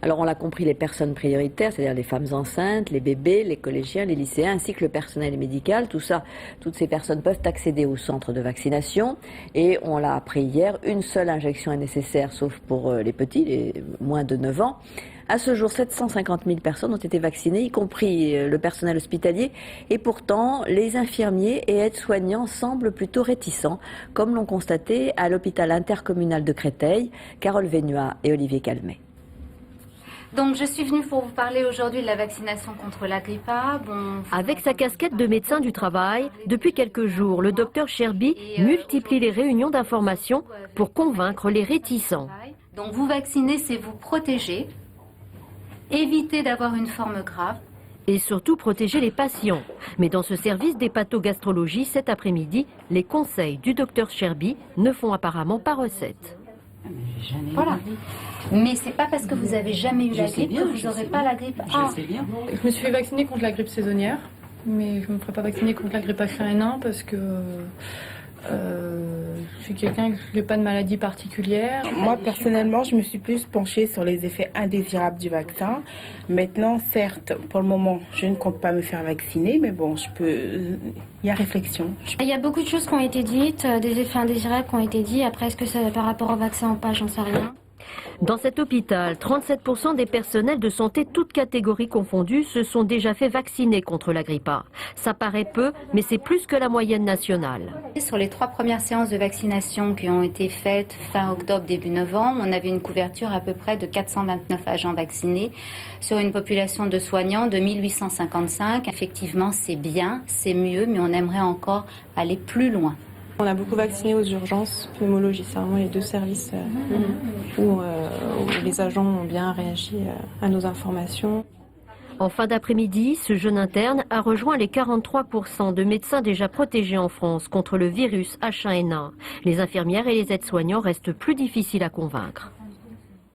Alors on l'a compris, les personnes prioritaires, c'est-à-dire les femmes enceintes, les bébés, les collégiens, les lycéens, ainsi que le personnel médical, tout ça, toutes ces personnes peuvent accéder au centre de vaccination. Et on l'a appris hier, une seule injection est nécessaire, sauf pour les petits, les moins de 9 ans. À ce jour, 750 000 personnes ont été vaccinées, y compris le personnel hospitalier. Et pourtant, les infirmiers et aides-soignants semblent plutôt réticents, comme l'ont constaté à l'hôpital intercommunal de Créteil, Carole Vénuat et Olivier Calmet. Donc je suis venue pour vous parler aujourd'hui de la vaccination contre la grippe A. Avec sa casquette de médecin du travail, depuis quelques jours, le docteur Cherby multiplie les réunions d'information pour convaincre les réticents. Donc vous vacciner, c'est vous protéger, éviter d'avoir une forme grave. Et surtout protéger les patients. Mais dans ce service d'hépatogastrologie, cet après-midi, les conseils du docteur Cherby ne font apparemment pas recette. Voilà. Mais c'est pas parce que vous avez jamais eu la grippe que vous n'aurez pas la grippe A. Je sais bien. Je me suis fait vacciner contre la grippe saisonnière, mais je ne me ferai pas vacciner contre la grippe H1N1 parce que je suis quelqu'un qui n'a pas de maladie particulière. Moi, personnellement, je me suis plus penchée sur les effets indésirables du vaccin. Maintenant, certes, pour le moment, je ne compte pas me faire vacciner, mais bon, il y a réflexion. Il y a beaucoup de choses qui ont été dites, des effets indésirables qui ont été dits. Après, est-ce que c'est par rapport au vaccin ou pas, j'en sais rien. Dans cet hôpital, 37% des personnels de santé, toutes catégories confondues, se sont déjà fait vacciner contre la grippe A. Ça paraît peu, mais c'est plus que la moyenne nationale. Sur les 3 premières séances de vaccination qui ont été faites fin octobre, début novembre, on avait une couverture à peu près de 429 agents vaccinés sur une population de soignants de 1855. Effectivement, c'est bien, c'est mieux, mais on aimerait encore aller plus loin. On a beaucoup vacciné aux urgences, pneumologie, c'est vraiment les 2 services où les agents ont bien réagi à nos informations. En fin d'après-midi, ce jeune interne a rejoint les 43% de médecins déjà protégés en France contre le virus H1N1. Les infirmières et les aides-soignants restent plus difficiles à convaincre.